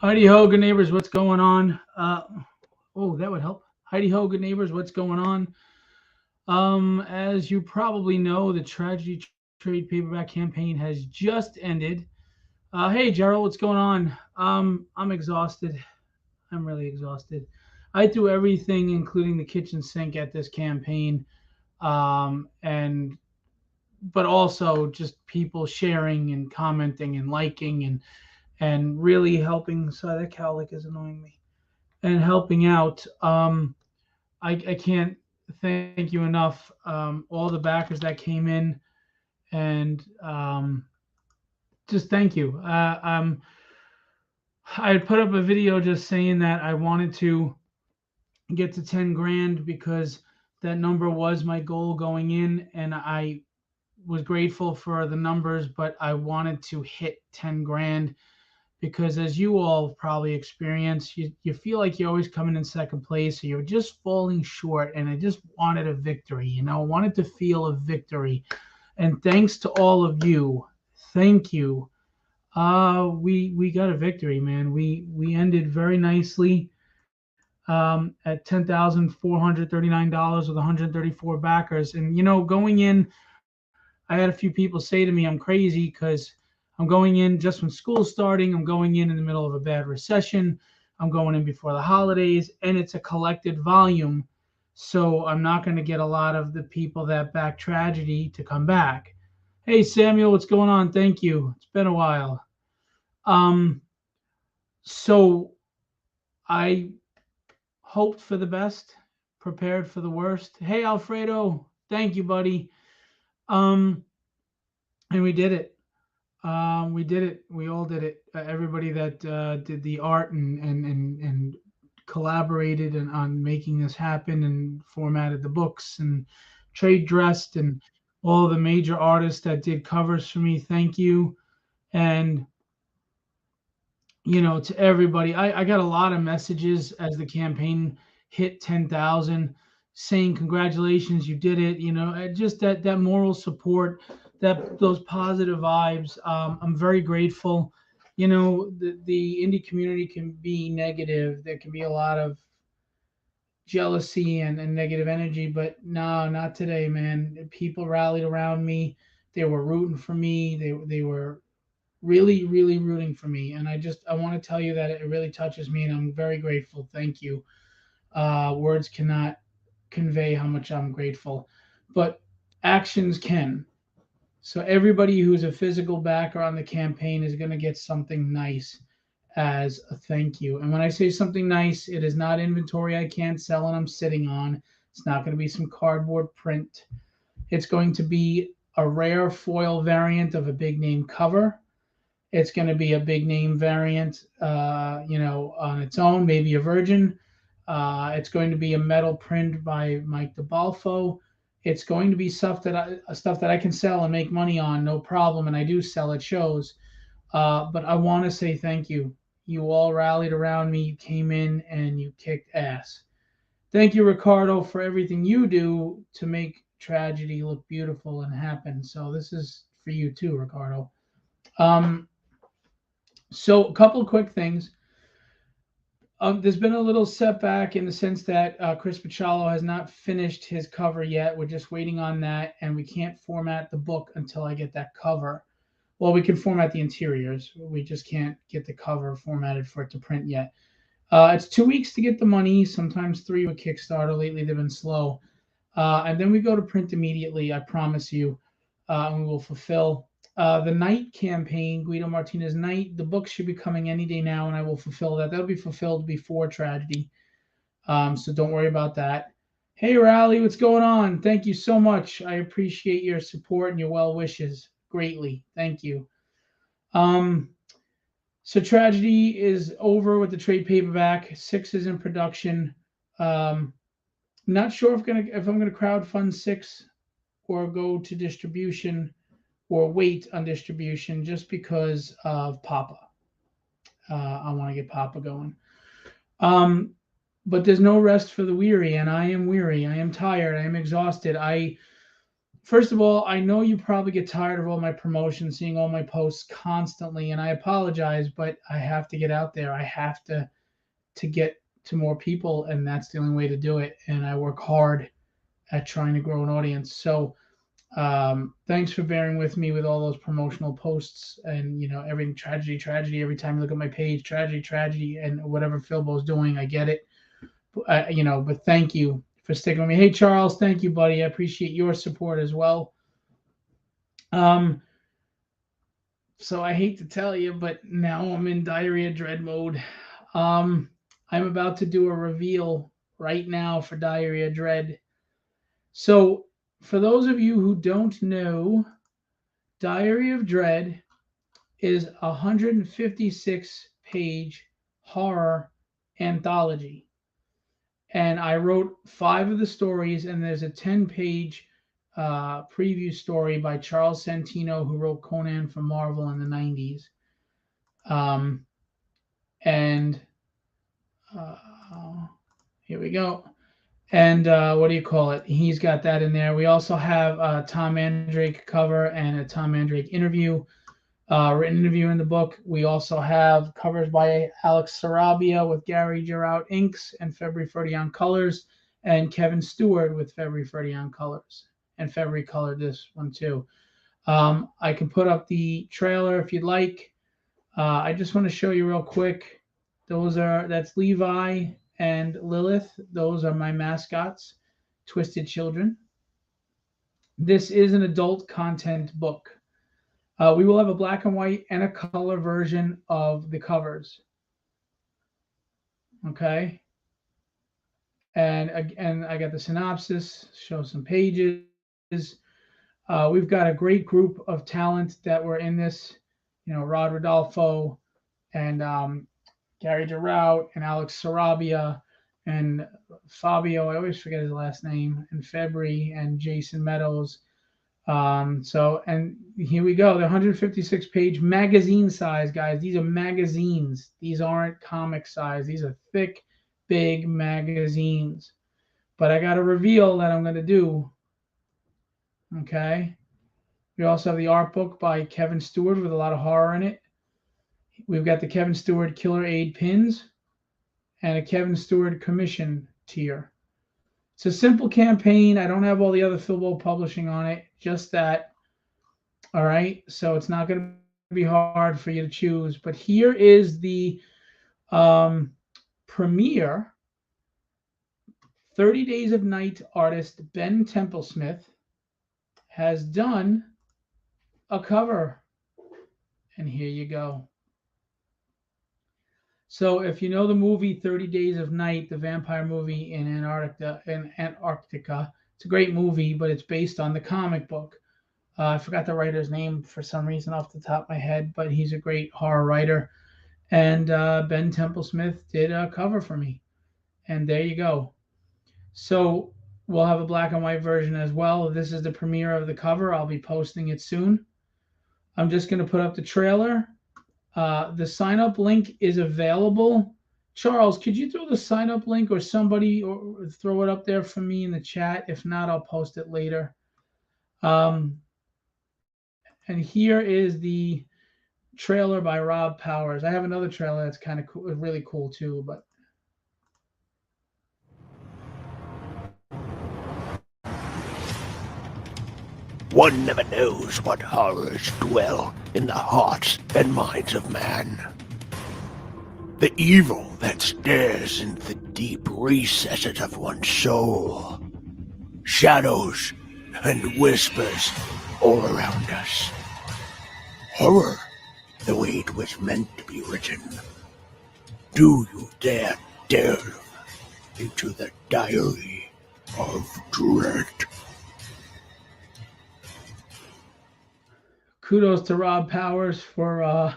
Heidi ho, good neighbors, what's going on? Oh, that would help. Heidi ho, good neighbors, what's going on? As you probably know, the Tragedy Trade Paperback campaign has just ended. Hey, Gerald, what's going on? I'm exhausted. I'm really exhausted. I threw everything, including the kitchen sink, at this campaign, and but also just people sharing and commenting and liking and really helping. Sorry, that cowlick is annoying me. And helping out. I can't thank you enough. All the backers that came in and just thank you. I had put up a video just saying that I wanted to get to 10 grand because that number was my goal going in, and I was grateful for the numbers, but I wanted to hit 10 grand because, as you all probably experience, you feel like you're always coming in second place or you're just falling short. And I just wanted a victory, I wanted to feel a victory. And thanks to all of you, thank you. We got a victory, man. We ended very nicely at $10,439 with 134 backers. And going in, I had a few people say to me, I'm crazy because I'm going in just when school's starting. I'm going in the middle of a bad recession. I'm going in before the holidays, and it's a collected volume. So I'm not going to get a lot of the people that back tragedy to come back. Hey, Samuel, what's going on? Thank you. It's been a while. Um, so I hoped for the best, prepared for the worst. Hey, Alfredo, thank you, buddy. Um, and we did it. We did it. We all did it. Everybody that did the art and collaborated on making this happen and formatted the books and trade dressed and all the major artists that did covers for me. Thank you. And to everybody, I got a lot of messages as the campaign hit 10,000 saying congratulations, you did it. Just that moral support, that those positive vibes. I'm very grateful. The indie community can be negative. There can be a lot of jealousy and negative energy, but no, not today, man. People rallied around me. They were rooting for me. They were really, really rooting for me. And I want to tell you that it really touches me, and I'm very grateful. Thank you. Words cannot convey how much I'm grateful, but actions can. So everybody who's a physical backer on the campaign is going to get something nice as a thank you. And when I say something nice, it is not inventory I can't sell and I'm sitting on. It's not going to be some cardboard print. It's going to be a rare foil variant of a big name cover. It's going to be a big name variant, on its own, maybe a virgin. It's going to be a metal print by Mike DeBalfo. It's going to be stuff that I can sell and make money on, no problem. And I do sell at shows. But I want to say thank you. You all rallied around me. You came in and you kicked ass. Thank you, Ricardo, for everything you do to make tragedy look beautiful and happen. So this is for you too, Ricardo. Um, so a couple of quick things. There's been a little setback in the sense that Chris Picciolo has not finished his cover yet. We're just waiting on that, and we can't format the book until I get that cover. Well, we can format the interiors. We just can't get the cover formatted for it to print yet. It's 2 weeks to get the money, sometimes three with Kickstarter. Lately, they've been slow. And then we go to print immediately, I promise you, and we will fulfill. The Night campaign, Guido Martinez Night, the book should be coming any day now, and I will fulfill that. That'll be fulfilled before tragedy. So don't worry about that. Hey, Rally, what's going on? Thank you so much. I appreciate your support and your well wishes greatly. Thank you. Um, so tragedy is over with the trade paperback. 6 is in production. Not sure if I'm gonna crowdfund 6 or go to distribution or wait on distribution just because of Papa. I want to get Papa going. Um, but there's no rest for the weary, and I am weary. I am tired. I am exhausted. I First of all, I know you probably get tired of all my promotion, seeing all my posts constantly, and I apologize, but I have to get out there. I have to get to more people, and that's the only way to do it. And I work hard at trying to grow an audience. So thanks for bearing with me with all those promotional posts and everything tragedy, tragedy. Every time you look at my page, tragedy, tragedy, and whatever Philbo's doing, I get it. But thank you for sticking with me. Hey Charles, thank you, buddy. I appreciate your support as well. Um, so I hate to tell you, but now I'm in diarrhea dread mode. Um, I'm about to do a reveal right now for diarrhea dread. So for those of you who don't know, Diary of Dread is a 156 page horror anthology. And I wrote 5 of the stories, and there's a 10-page preview story by Charles Santino, who wrote Conan for Marvel in the 90s. And here we go. And what do you call it? He's got that in there. We also have a Tom Mandrake cover and a Tom Mandrake interview, written interview in the book. We also have covers by Alex Sarabia with Gary Girout inks and February Ferdian colors, and Kevin Stewart with February Ferdian colors. And February colored this one too. I can put up the trailer if you'd like. I just want to show you real quick. That's Levi and Lilith. Those are my mascots, Twisted Children. This is an adult content book. We will have a black and white and a color version of the covers. Okay. And again, I got the synopsis, show some pages. We've got a great group of talent that were in this. Rod Rodolfo and Gary Girout and Alex Sarabia and Fabio. I always forget his last name. And February and Jason Meadows. And here we go. The 156 page magazine size, guys. These are magazines. These aren't comic size. These are thick, big magazines. But I got a reveal that I'm going to do. Okay. We also have the art book by Kevin Stewart with a lot of horror in it. We've got the Kevin Stewart Killer Aid pins and a Kevin Stewart commission tier. It's a simple campaign. I don't have all the other Philbo publishing on it, just that. All right. So it's not going to be hard for you to choose. But here is the premiere. 30 Days of Night artist Ben Templesmith has done a cover. And here you go. So if you know the movie 30 Days of Night, the vampire movie in Antarctica, it's a great movie, but it's based on the comic book. I forgot the writer's name for some reason off the top of my head, but he's a great horror writer. And Ben Templesmith did a cover for me. And there you go. So we'll have a black and white version as well. This is the premiere of the cover. I'll be posting it soon. I'm just going to put up the trailer. The sign-up link is available. Charles, could you throw the sign-up link or somebody or throw it up there for me in the chat? If not, I'll post it later. And here is the trailer by Rob Powers. I have another trailer that's kind of cool, really cool too, but one never knows what horrors dwell in the hearts and minds of man. The evil that stares into the deep recesses of one's soul. Shadows and whispers all around us. Horror, the way it was meant to be written. Do you dare delve into the diary of dread? Kudos to Rob Powers for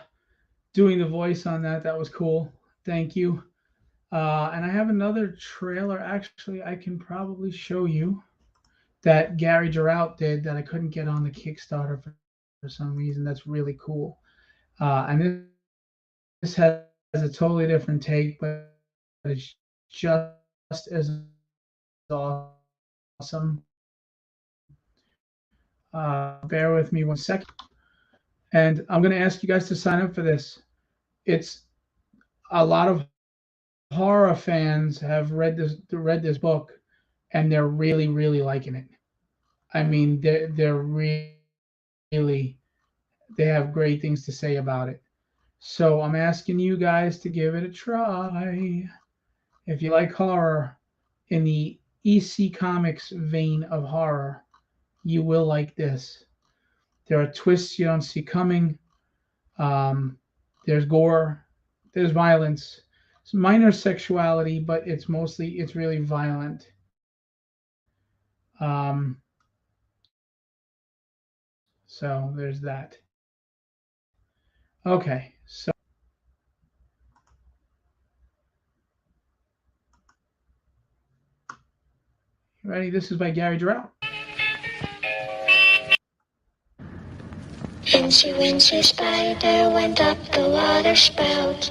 doing the voice on that. That was cool. Thank you. And I have another trailer. Actually, I can probably show you that Gary Girout did that I couldn't get on the Kickstarter for some reason. That's really cool. And this has a totally different take, but it's just as awesome. Bear with me 1 second. And I'm going to ask you guys to sign up for this. It's a lot of horror fans have read this book, and they're really liking it. I mean, they have great things to say about it. So I'm asking you guys to give it a try. If you like horror in the EC Comics vein of horror, you will like this. There are twists you don't see coming. Um, there's gore. There's violence. It's minor sexuality, but it's really violent. Um, so there's that. Okay, so ready? This is by Gary Durrell. Incy Wincy Spider went up the water spout.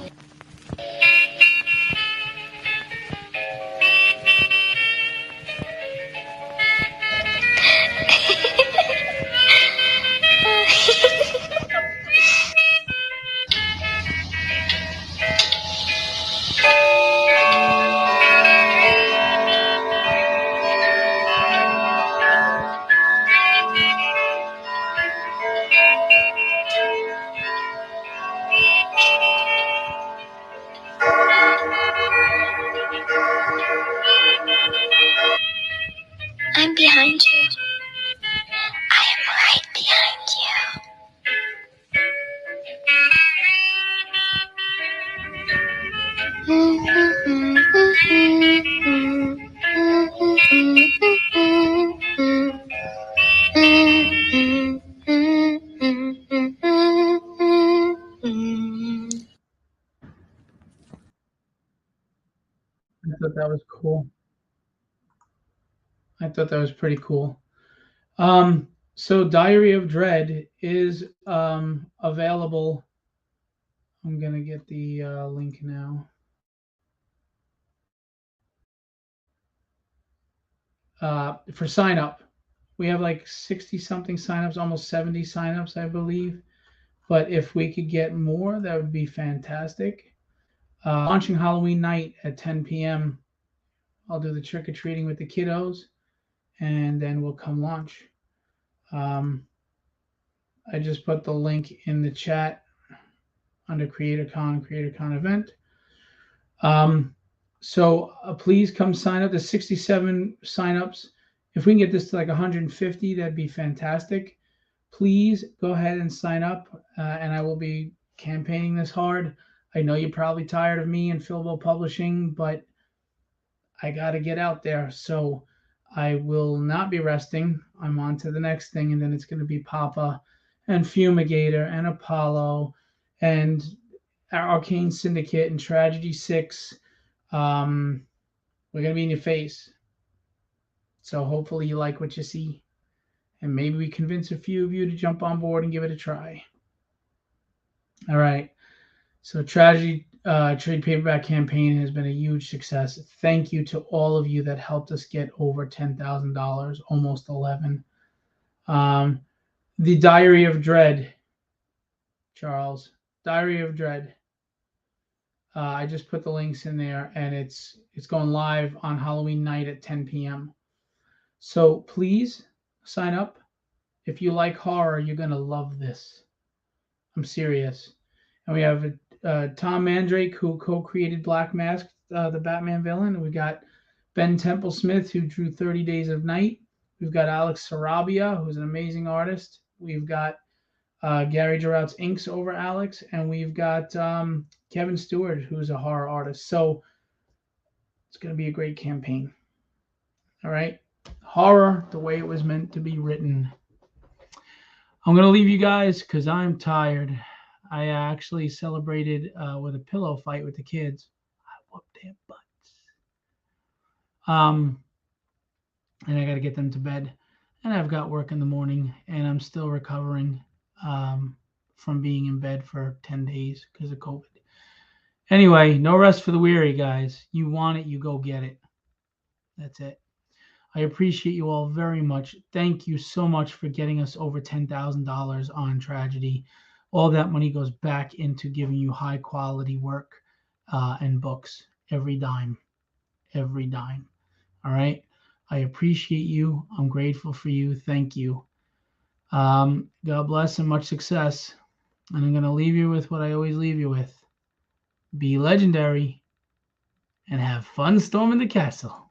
I'm behind you. I am right behind you. I thought that was cool. I thought that was pretty cool. So Diary of Dread is available. I'm gonna get the link now. For sign up. We have like 60 something signups, almost 70 signups, I believe. But if we could get more, that would be fantastic. Launching Halloween night at 10 p.m. I'll do the trick or treating with the kiddos, and then we'll come launch. Um, I just put the link in the chat under CreatorCon event. Um, so please come sign up. There's 67 signups. If we can get this to like 150, that'd be fantastic. Please go ahead and sign up, and I will be campaigning this hard. I know you're probably tired of me and Philbo Publishing, but I got to get out there. So I will not be resting. I'm on to the next thing, and then it's going to be Papa and Fumigator and Apollo and Arcane Syndicate and Tragedy 6. We're going to be in your face. So hopefully you like what you see. And maybe we convince a few of you to jump on board and give it a try. All right. So Tragedy trade paperback campaign has been a huge success. Thank you to all of you that helped us get over $10,000, almost 11. The Diary of Dread, Charles. Diary of Dread. I just put the links in there, and it's going live on Halloween night at 10 p.m. So please sign up. If you like horror, you're going to love this. I'm serious. And we have Tom Mandrake, who co-created Black Mask, the Batman villain. We got Ben Temple Smith, who drew 30 Days of Night. We've got Alex Sarabia, who's an amazing artist. We've got Gary Durrell's inks over Alex. And we've got Kevin Stewart, who's a horror artist. So it's going to be a great campaign. All right. Horror, the way it was meant to be written. I'm going to leave you guys because I'm tired. I actually celebrated with a pillow fight with the kids. I whooped their butts. And I got to get them to bed. And I've got work in the morning, and I'm still recovering from being in bed for 10 days because of COVID. Anyway, no rest for the weary, guys. You want it, you go get it. That's it. I appreciate you all very much. Thank you so much for getting us over $10,000 on Tragedy. All that money goes back into giving you high quality work and books. Every dime, every dime. All right. I appreciate you. I'm grateful for you. Thank you. God bless and much success. And I'm going to leave you with what I always leave you with. Be legendary and have fun storming the castle.